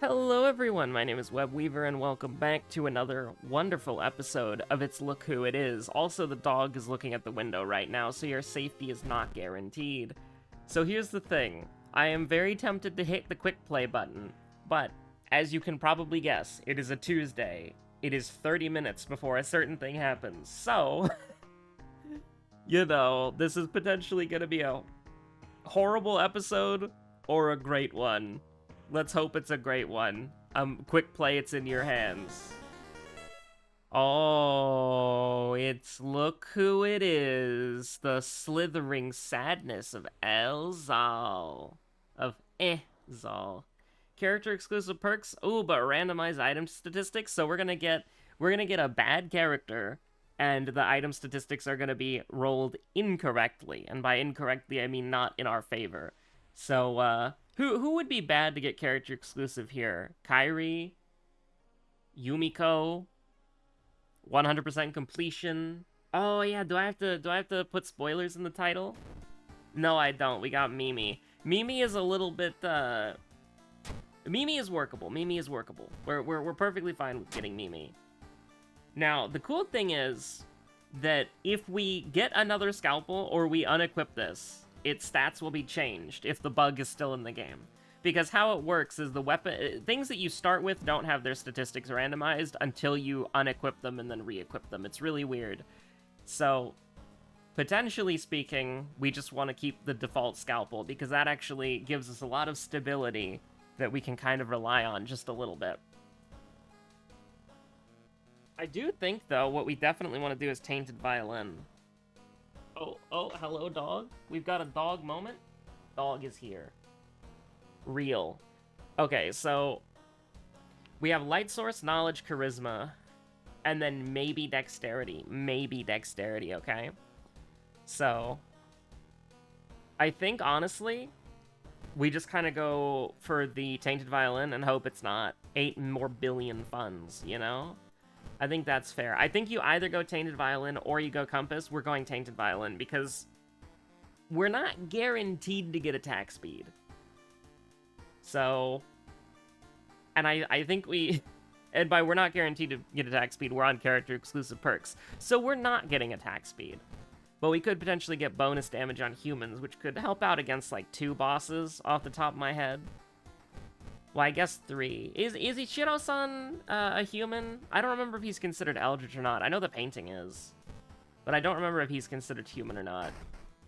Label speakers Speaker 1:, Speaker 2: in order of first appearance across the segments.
Speaker 1: Hello everyone, my name is Webweaver and welcome back to another wonderful episode of It's Look Who It Is. Also, the dog is looking at the window right now, so your safety is not guaranteed. So here's the thing, I am very tempted to hit the quick play button, but as you can probably guess, it is a Tuesday. It is 30 minutes before a certain thing happens, so, this is potentially gonna be a horrible episode or a great one. Let's hope it's a great one. Quick play, it's in your hands. Oh, it's Look Who It Is. The slithering sadness of Elzal. Of Zal. Character exclusive perks. Ooh, but randomized item statistics. So we're gonna get a bad character, and the item statistics are gonna be rolled incorrectly. And by incorrectly, I mean not in our favor. So, who would be bad to get character exclusive here? Kairi? Yumiko? 100% completion? Oh yeah, do I have to put spoilers in the title? No, I don't. We got Mimi. Mimi is a little bit, Mimi is workable. Mimi is workable. We're perfectly fine with getting Mimi. Now, the cool thing is that if we get another scalpel or we unequip this, its stats will be changed if the bug is still in the game. Because how it works is the weapon... Things that you start with don't have their statistics randomized until you unequip them and then re-equip them. It's really weird. So, potentially speaking, we just want to keep the default scalpel, because that actually gives us a lot of stability that we can kind of rely on just a little bit. I do think, though, what we definitely want to do is Tainted Violin. Oh, hello, dog. We've got a dog moment. Dog is here. Real. Okay, so we have Light Source, Knowledge, Charisma, and then maybe Dexterity. Maybe Dexterity, okay? So, I think, honestly, we just kind of go for the Tainted Violin and hope it's not 8 more billion funds, you know? I think that's fair. I think you either go Tainted Violin or you go Compass. We're going Tainted Violin because we're not guaranteed to get attack speed. So, and I think we, and by we're not guaranteed to get attack speed, we're on character exclusive perks. So we're not getting attack speed. But we could potentially get bonus damage on humans, which could help out against like 2 bosses off the top of my head. Well, I guess 3. Is Ichiro-san a human? I don't remember if he's considered Eldritch or not. I know the painting is. But I don't remember if he's considered human or not.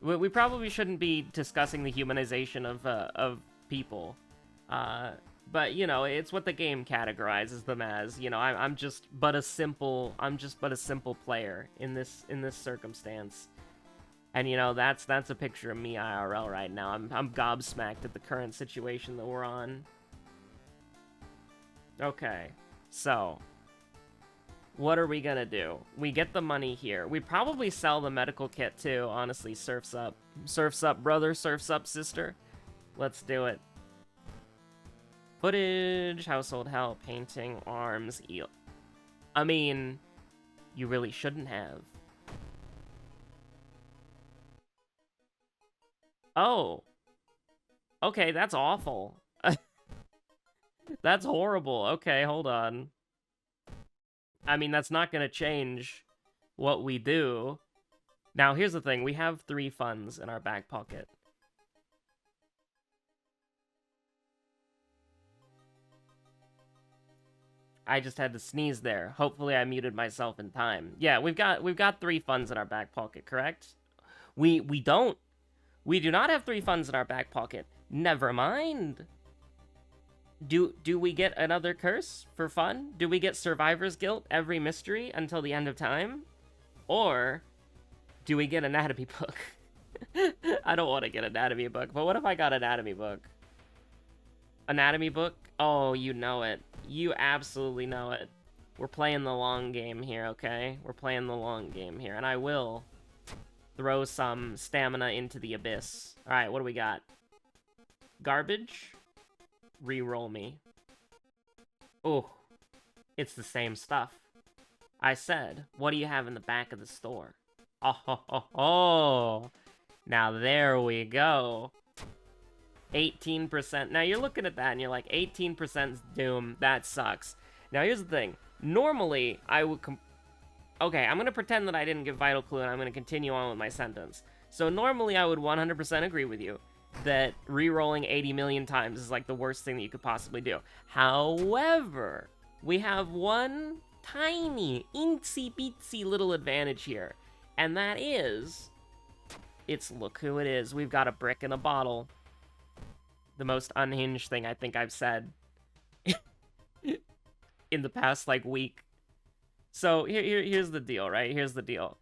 Speaker 1: We probably shouldn't be discussing the humanization of people. But, you know, it's what the game categorizes them as. You know, I'm just but a simple player in this circumstance. And, you know, that's a picture of me IRL right now. I'm gobsmacked at the current situation that we're on. Okay, so, what are we gonna do? We get the money here. We probably sell the medical kit too, honestly. Surf's up. Surf's up, brother. Surf's up, sister. Let's do it. Footage, household help, painting, arms, eel. I mean, you really shouldn't have. Oh. Okay, that's awful. That's horrible. Okay, hold on. I mean, that's not gonna change what we do. Now, here's the thing. We have 3 funds in our back pocket. I just had to sneeze there. Hopefully I muted myself in time. Yeah, we've got 3 funds in our back pocket, correct? We don't. We do not have 3 funds in our back pocket. Never mind. Do we get another curse for fun? Do we get Survivor's Guilt every mystery until the end of time? Or do we get Anatomy Book? I don't want to get Anatomy Book, but what if I got Anatomy Book? Anatomy Book? Oh, you know it. You absolutely know it. We're playing the long game here, okay? We're playing the long game here, and I will throw some stamina into the abyss. Alright, what do we got? Garbage? Reroll me. Oh, it's the same stuff. I said, what do you have in the back of the store? Oh, ho, ho, ho. Now there we go. 18%. Now you're looking at that and you're like, 18% Doom. That sucks. Now here's the thing. Normally, I would... Okay, I'm going to pretend that I didn't give Vital Clue and I'm going to continue on with my sentence. So normally I would 100% agree with you that re-rolling 80 million times is like the worst thing that you could possibly do. However, we have one tiny, itsy-bitsy little advantage here. And that is... It's look who it is. We've got a brick in a bottle. The most unhinged thing I think I've said in the past, like, week. So, here's the deal, right? Here's the deal.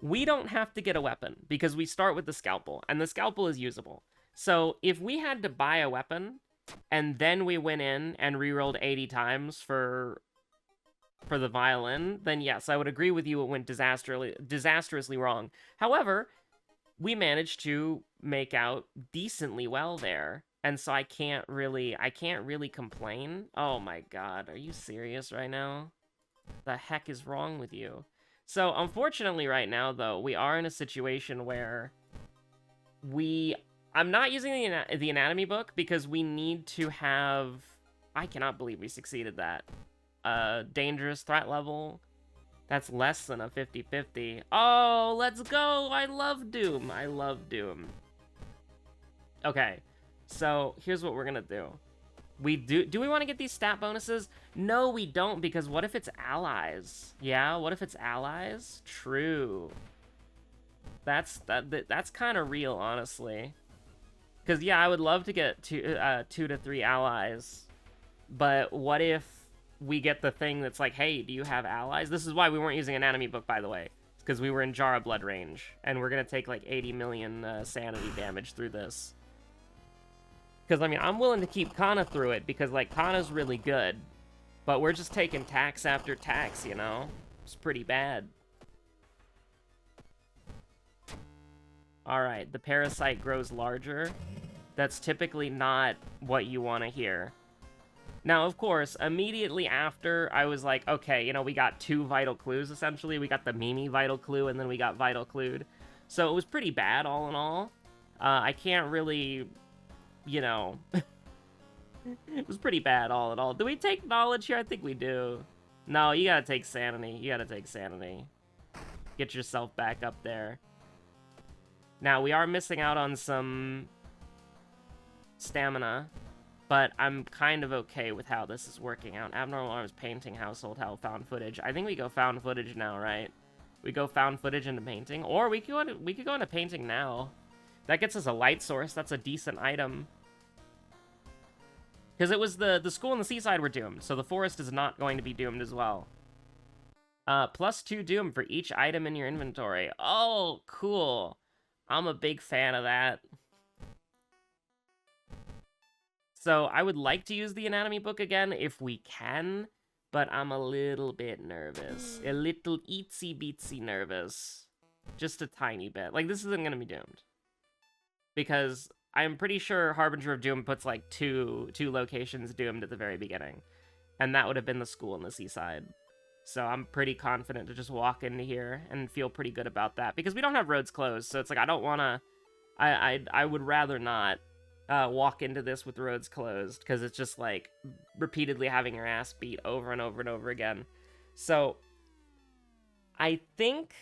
Speaker 1: We don't have to get a weapon, because we start with the scalpel, and the scalpel is usable. So, if we had to buy a weapon, and then we went in and rerolled 80 times for the violin, then yes, I would agree with you, it went disastrously wrong. However, we managed to make out decently well there. And so I can't really complain. Oh my god, are you serious right now? The heck is wrong with you? So, unfortunately right now, though, we are in a situation where I'm not using the anatomy book because we need to have... I cannot believe we succeeded that. Dangerous threat level. That's less than a 50-50. Oh, let's go! I love Doom. I love Doom. Okay, so here's what we're gonna do. Do we want to get these stat bonuses? No, we don't, because what if it's allies? Yeah, what if it's allies? True. That's kind of real, honestly. Because, yeah, I would love to get 2 to 3 allies. But what if we get the thing that's like, hey, do you have allies? This is why we weren't using anatomy book, by the way. Because we were in Jar of Blood range. And we're going to take like 80 million sanity damage through this. Because, I mean, I'm willing to keep Kana through it. Because, like, Kana's really good. But we're just taking tax after tax, you know? It's pretty bad. Alright, the parasite grows larger. That's typically not what you want to hear. Now, of course, immediately after, I was like, okay, you know, we got 2 vital clues, essentially. We got the Mimi vital clue, and then we got vital clued. So it was pretty bad, all in all. I can't really, you know... It was pretty bad, all in all. Do we take knowledge here? I think we do. No, you gotta take sanity. You gotta take sanity. Get yourself back up there. Now, we are missing out on some stamina. But I'm kind of okay with how this is working out. Abnormal Arms, painting, household help, found footage. I think we go found footage now, right? We go found footage into painting. Or we could go into painting now. That gets us a light source. That's a decent item. Because it was the school and the seaside were doomed. So the forest is not going to be doomed as well. +2 doom for each item in your inventory. Oh, cool. I'm a big fan of that. So I would like to use the anatomy book again if we can, but I'm a little bit nervous. A little itsy-bitsy nervous. Just a tiny bit. Like, this isn't going to be doomed. Because I'm pretty sure Harbinger of Doom puts, like, two locations doomed at the very beginning. And that would have been the school and the seaside. So I'm pretty confident to just walk into here and feel pretty good about that. Because we don't have roads closed, so it's like, I don't want to... I would rather not walk into this with roads closed, because it's just, like, repeatedly having your ass beat over and over and over again. So, I think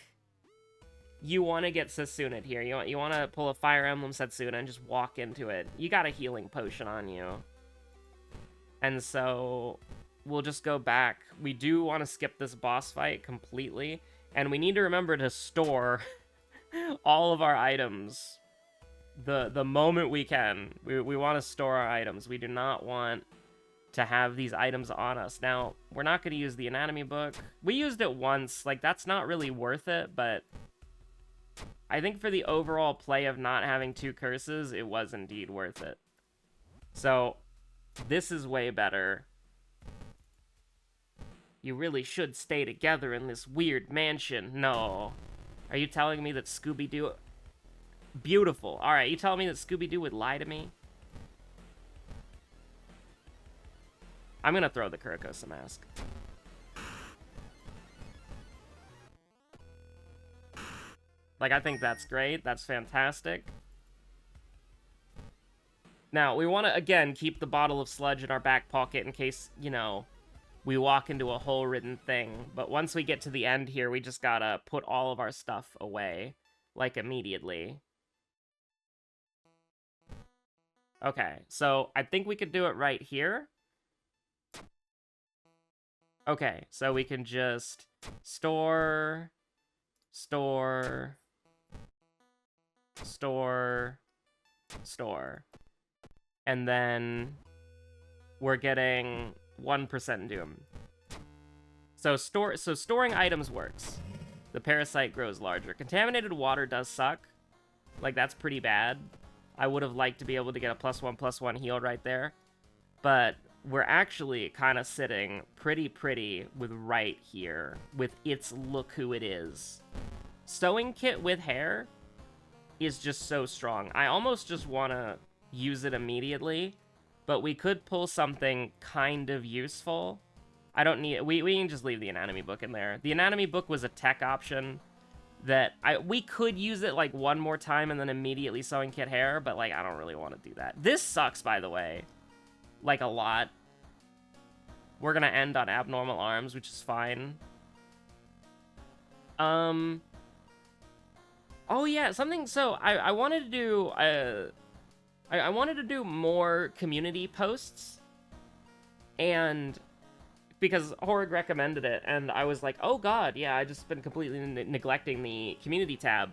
Speaker 1: you want to get Setsuna here. You want to pull a Fire Emblem Setsuna and just walk into it. You got a healing potion on you. And so, we'll just go back. We do want to skip this boss fight completely, and we need to remember to store all of our items the moment we can. We want to store our items. We do not want to have these items on us. Now, we're not going to use the anatomy book. We used it once. Like, that's not really worth it, but I think for the overall play of not having 2 curses, it was indeed worth it. So, this is way better. You really should stay together in this weird mansion. No. Are you telling me that Scooby-Doo... Beautiful. Alright, you telling me that Scooby-Doo would lie to me? I'm gonna throw the Kurokosa mask. Like, I think that's great. That's fantastic. Now, we want to, again, keep the bottle of sludge in our back pocket in case, you know, we walk into a hole-ridden thing. But once we get to the end here, we just gotta put all of our stuff away, like, immediately. Okay, so I think we could do it right here. Okay, so we can just store, store, store, store. And then we're getting 1% doom. So storing items works. The parasite grows larger. Contaminated water does suck. Like, that's pretty bad. I would have liked to be able to get a +1/+1 heal right there. But we're actually kind of sitting pretty with right here with its look who it is. Sewing kit with hair is just so strong. I almost just want to use it immediately, but we could pull something kind of useful. I don't need... We can just leave the anatomy book in there. The anatomy book was a tech option that we could use it, like, one more time and then immediately sewing kit hair, but, like, I don't really want to do that. This sucks, by the way. Like, a lot. We're gonna end on abnormal arms, which is fine. Oh, yeah, something... So, I wanted to do... I wanted to do more community posts, and because Horrig recommended it, and I was like, oh god, yeah, I just been completely neglecting the community tab.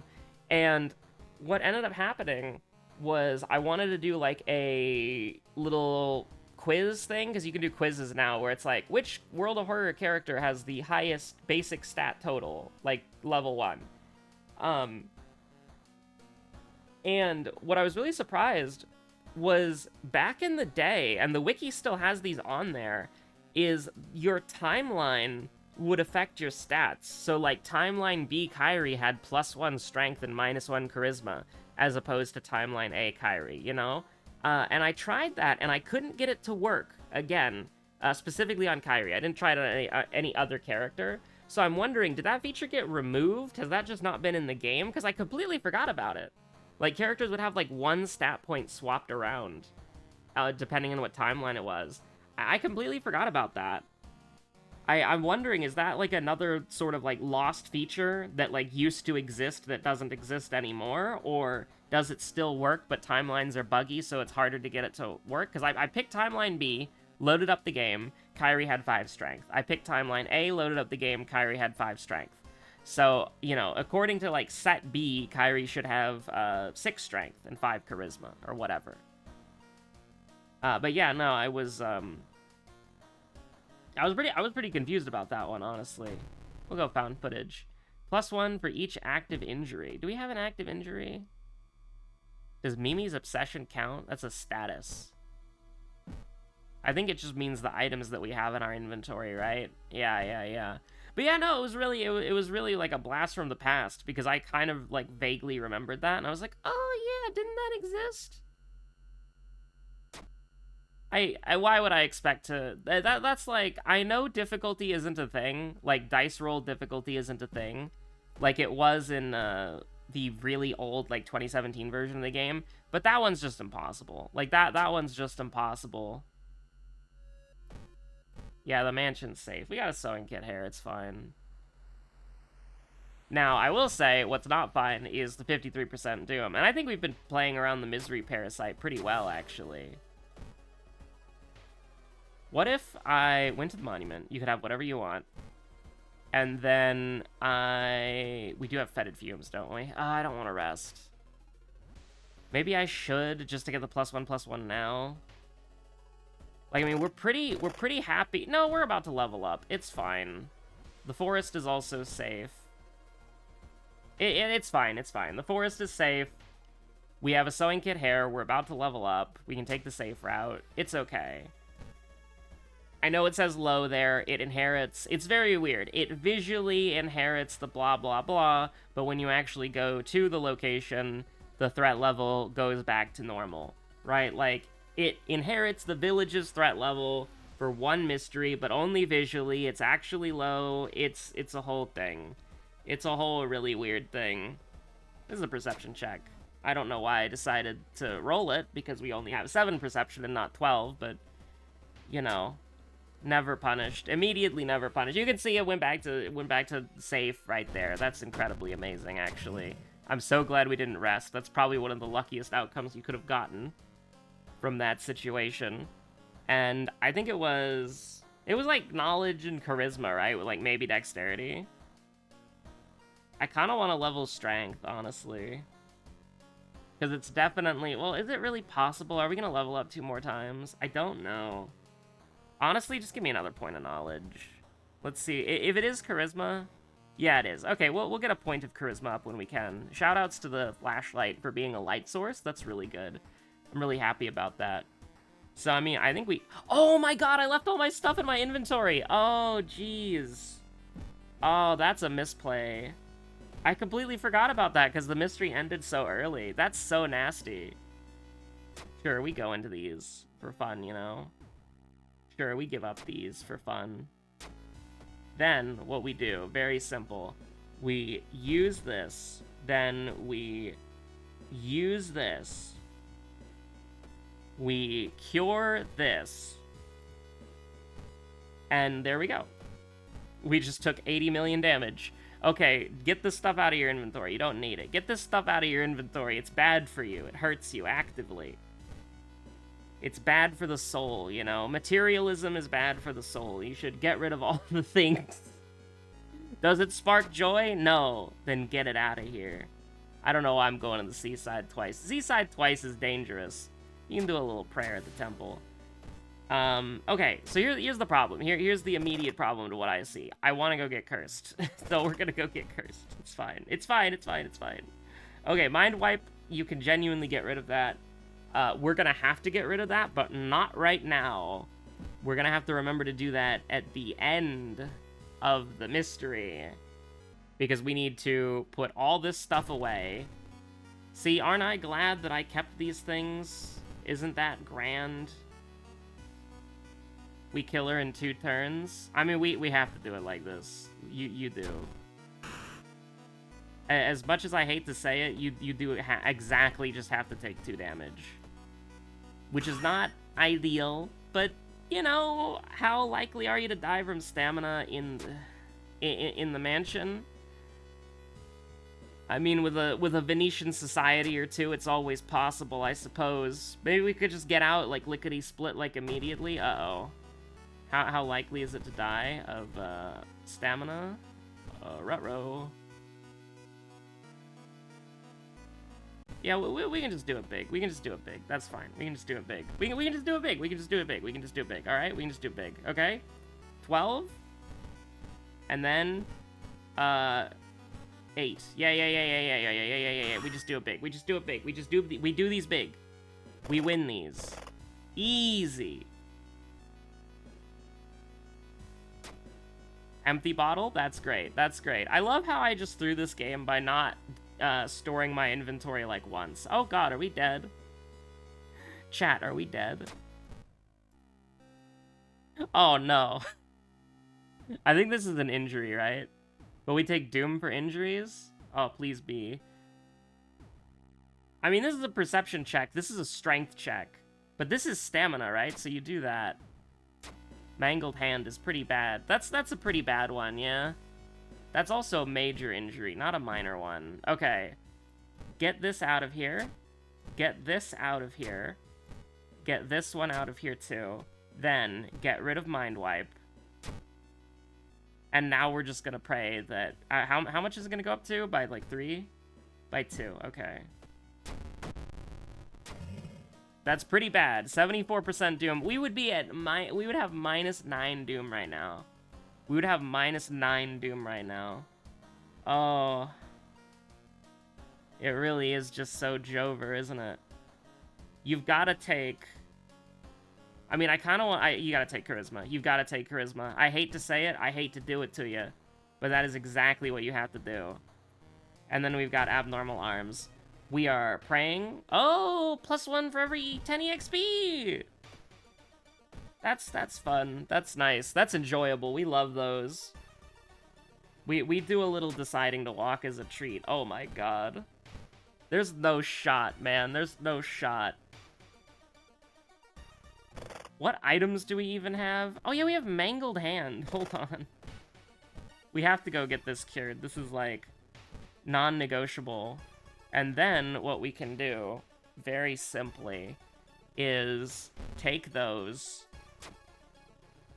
Speaker 1: And what ended up happening was I wanted to do like a little quiz thing, because you can do quizzes now where it's like, which World of Horror character has the highest basic stat total, like level 1? And what I was really surprised was back in the day, and the wiki still has these on there, is your timeline would affect your stats. So, like, Timeline B Kyrie had +1 strength and -1 charisma, as opposed to Timeline A Kyrie, you know? And I tried that, and I couldn't get it to work, again, specifically on Kyrie. I didn't try it on any other character. So I'm wondering, did that feature get removed? Has that just not been in the game? Because I completely forgot about it. Like, characters would have, like, 1 stat point swapped around, depending on what timeline it was. I completely forgot about that. I'm wondering, is that, like, another sort of, like, lost feature that, like, used to exist that doesn't exist anymore? Or does it still work, but timelines are buggy, so it's harder to get it to work? Because I picked Timeline B, loaded up the game, Kyrie had 5 strength. I picked Timeline A, loaded up the game, Kyrie had 5 strength. So, you know, according to, like, set B, Kyrie should have 6 strength and 5 charisma, or whatever. But yeah, no, I was pretty confused about that one, honestly. We'll go found footage. +1 for each active injury. Do we have an active injury? Does Mimi's obsession count? That's a status. I think it just means the items that we have in our inventory, right? Yeah. But yeah, no, it was really like a blast from the past, because I kind of like vaguely remembered that, and I was like, oh yeah, didn't that exist? Why would I expect to... That's like, I know difficulty isn't a thing. Like, dice roll difficulty isn't a thing. Like it was in the really old, like, 2017 version of the game. But that one's just impossible. Like, that one's just impossible. Yeah, the mansion's safe. We got a sewing kit hair, it's fine. Now, I will say, what's not fine is the 53% doom. And I think we've been playing around the misery parasite pretty well, actually. What if I went to the monument? You could have whatever you want. And then we do have fetid fumes, don't we? I don't want to rest. Maybe I should, just to get the +1/+1 now. Like, I mean, we're pretty happy. No, we're about to level up. It's fine. The forest is also safe. It's fine, it's fine. The forest is safe. We have a sewing kit hair. We're about to level up. We can take the safe route. It's okay. I know it says low there. It inherits... It's very weird. It visually inherits the blah, blah, blah, but when you actually go to the location, the threat level goes back to normal, right? Like, it inherits the village's threat level for one mystery, but only visually. It's actually low. It's a whole thing. It's a whole really weird thing. This is a perception check. I don't know why I decided to roll it, because we only have 7 perception and not 12, but, you know, never punished. Immediately never punished. You can see it went back to safe right there. That's incredibly amazing, actually. I'm so glad we didn't rest. That's probably one of the luckiest outcomes you could have gotten from that situation. And I think it was like knowledge and charisma, right? Like maybe dexterity. I kind of want to level strength, honestly. Because it's definitely... Well, is it really possible? Are we going to level up 2 more times? I don't know. Honestly, just give me another point of knowledge. Let's see. If it is charisma... Yeah, it is. Okay, well, we'll get a point of charisma up when we can. Shoutouts to the flashlight for being a light source. That's really good. I'm really happy about that. So, I mean, I think we... Oh my god, I left all my stuff in my inventory! Oh, jeez. Oh, that's a misplay. I completely forgot about that because the mystery ended so early. That's so nasty. Sure, we go into these for fun, you know? Sure, we give up these for fun. Then, what we do, very simple. We use this, then we use this. We cure this. And there we go. We just took 80 million damage. Okay, get this stuff out of your inventory. You don't need it. Get this stuff out of your inventory. It's bad for you. It hurts you actively. It's bad for the soul, you know? Materialism is bad for the soul. You should get rid of all the things. Does it spark joy? No. Then get it out of here. I don't know why I'm going to the seaside twice. Seaside twice is dangerous. You can do a little prayer at the temple. Okay, so here's the problem. Here's the immediate problem to what I see. I want to go get cursed. So we're gonna go get cursed. It's fine. It's fine. It's fine. It's fine. Okay, mind wipe. You can genuinely get rid of that. We're gonna have to get rid of that, but not right now. We're gonna have to remember to do that at the end of the mystery. Because we need to put all this stuff away. See, aren't I glad that I kept these things? Isn't that grand? We kill her in 2 turns. I mean, we have to do it like this. You do. As much as I hate to say it, you do exactly just have to take 2 damage. Which is not ideal, but, you know, how likely are you to die from stamina in the mansion? I mean, with a Venetian society or 2, it's always possible, I suppose. Maybe we could just get out, like, lickety-split, like, immediately? Uh-oh. How likely is it to die of stamina? Ruh-roh. Yeah, we can just do it big. We can just do it big. That's fine. We can just do it big. We can just do it big. We can just do it big. We can just do it big. All right? We can just do it big. Okay? 12. And then 8. Yeah. We just do it big. We just do it big. We do these big. We win these. Easy. Empty bottle? That's great. That's great. I love how I just threw this game by not storing my inventory like once. Oh god, are we dead? Chat, are we dead? Oh no. I think this is an injury, right? But we take Doom for injuries? Oh, please be. I mean, this is a perception check. This is a strength check. But this is stamina, right? So you do that. Mangled hand is pretty bad. That's a pretty bad one, yeah? That's also a major injury, not a minor one. Okay. Get this out of here. Get this out of here. Get this one out of here, too. Then, get rid of Mind Wipe. And now we're just gonna pray that... how much is it gonna go up to? By, like, 3? By 2, okay. That's pretty bad. 74% Doom. We would be at... we would have -9 Doom right now. We would have -9 Doom right now. Oh. It really is just so Jover, isn't it? You've got to take... I mean, I kind of want... you got to take Charisma. You've got to take Charisma. I hate to say it. I hate to do it to you. But that is exactly what you have to do. And then we've got Abnormal Arms. We are praying. Oh, +1 for every 10 EXP! That's fun. That's nice. That's enjoyable. We love those. We do a little deciding to walk as a treat. Oh my god. There's no shot, man. There's no shot. What items do we even have? Oh, yeah, we have Mangled Hand. Hold on. We have to go get this cured. This is, like, non-negotiable. And then what we can do, very simply, is take those.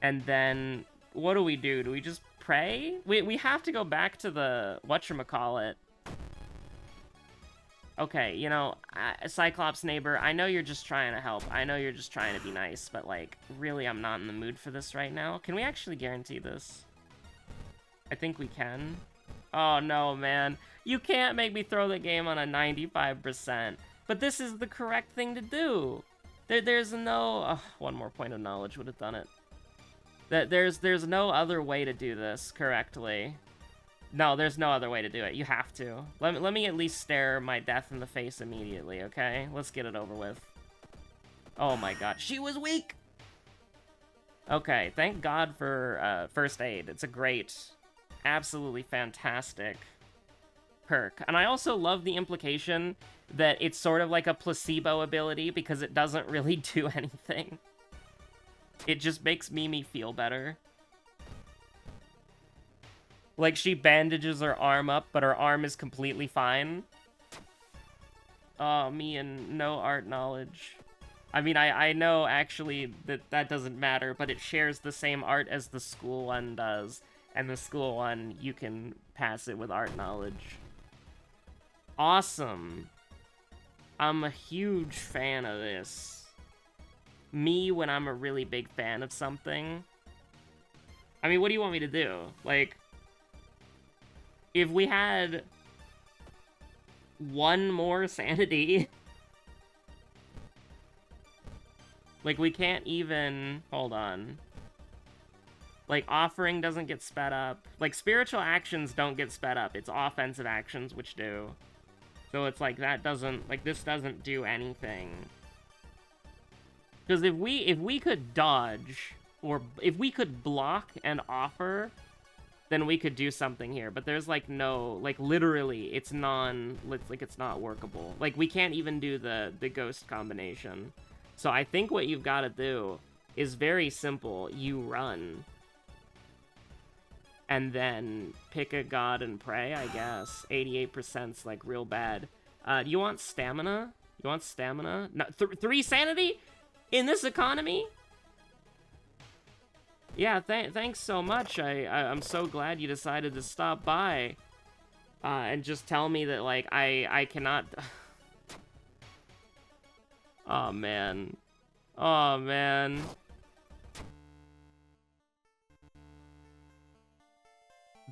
Speaker 1: And then, what do we do? Do we just pray? We have to go back to the whatchamacallit. Okay, you know, Cyclops neighbor, I know you're just trying to help. I know you're just trying to be nice, but, like, really, I'm not in the mood for this right now. Can we actually guarantee this? I think we can. Oh, no, man. You can't make me throw the game on a 95%. But this is the correct thing to do. There's no... Oh, one more point of knowledge would have done it. There's no other way to do this correctly. No, there's no other way to do it. You have to. Let me at least stare my death in the face immediately, okay? Let's get it over with. Oh my god. She was weak! Okay, thank God for first aid. It's a great, absolutely fantastic perk. And I also love the implication that it's sort of like a placebo ability because it doesn't really do anything. It just makes Mimi feel better. Like, she bandages her arm up, but her arm is completely fine. Oh, me and no art knowledge. I mean, I know, actually, that doesn't matter, but it shares the same art as the school one does. And the school one, you can pass it with art knowledge. Awesome. I'm a huge fan of this. Me, when I'm a really big fan of something. I mean, what do you want me to do? Like... If we had one more sanity, like, we can't even, hold on. Like, offering doesn't get sped up. Like, spiritual actions don't get sped up. It's offensive actions which do. So it's like, that doesn't, like, this doesn't do anything. Because if we could dodge, or if we could block and offer, then we could do something here. But there's, like, no... Like, literally, it's it's not workable. Like, we can't even do the ghost combination. So I think what you've got to do is very simple. You run. And then pick a god and pray, I guess. 88%'s, like, real bad. Do you want stamina? You want stamina? No, 3 sanity? In this economy? Yeah, thanks so much. I'm so glad you decided to stop by. And just tell me that, like, I cannot... Oh, man. Oh, man.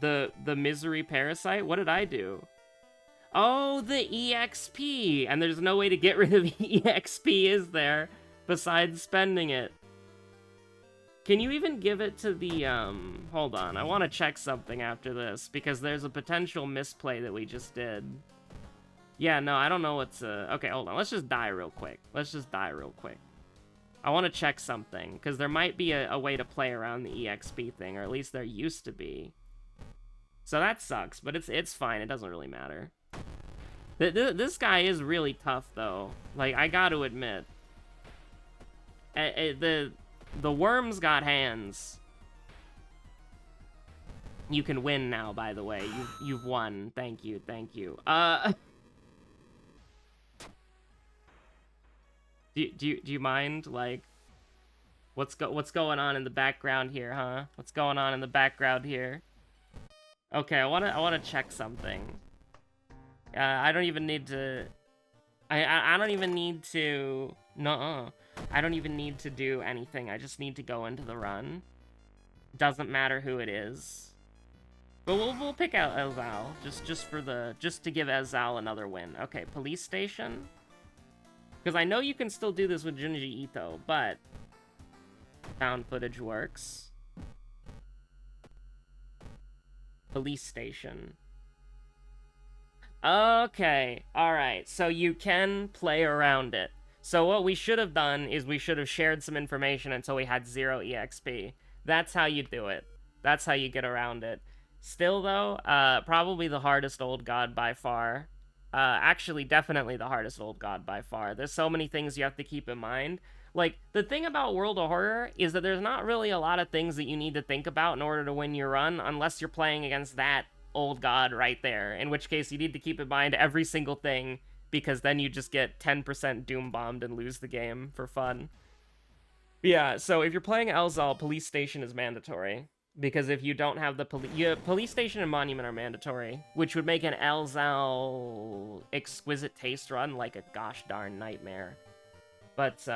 Speaker 1: The misery parasite? What did I do? Oh, the EXP! And there's no way to get rid of the EXP, is there? Besides spending it. Can you even give it to the, hold on, I want to check something after this, because there's a potential misplay that we just did. Yeah, no, I don't know what's, okay, hold on, let's just die real quick. I want to check something, because there might be a way to play around the EXP thing, or at least there used to be. So that sucks, but it's fine, it doesn't really matter. This guy is really tough, though. Like, I gotta admit. The worm's got hands. You can win now, by the way. You've won. Thank you. Do you mind, like, what's going on in the background here, huh? What's going on in the background here? Okay, I wanna check something. I don't even need to. I don't even need to. Nuh-uh. I don't even need to do anything. I just need to go into the run. Doesn't matter who it is. But we'll pick out Ezal just to give Ezal another win. Okay, police station. Because I know you can still do this with Junji Ito, but found footage works. Police station. Okay, alright, so you can play around it. So what we should have done is we should have shared some information until we had 0 EXP. That's how you do it. That's how you get around it. Still, though, probably the hardest old god by far. Actually, definitely the hardest old god by far. There's so many things you have to keep in mind. Like, the thing about World of Horror is that there's not really a lot of things that you need to think about in order to win your run, unless you're playing against that old god right there, in which case you need to keep in mind every single thing, because then you just get 10% doom bombed and lose the game for fun. Yeah, so if you're playing Elzal, Police Station is mandatory. Because if you don't have the Police Station and Monument are mandatory, which would make an Elzal Exquisite Taste run like a gosh darn nightmare. But,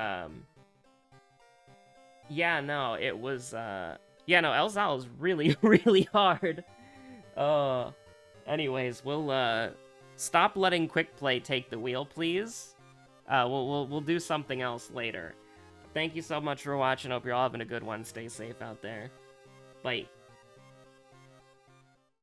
Speaker 1: yeah, no, it was, yeah, no, Elzal is really, really hard. Anyways, we'll, stop letting Quick Play take the wheel, please. We'll do something else later. Thank you so much for watching. Hope you're all having a good one. Stay safe out there. Bye.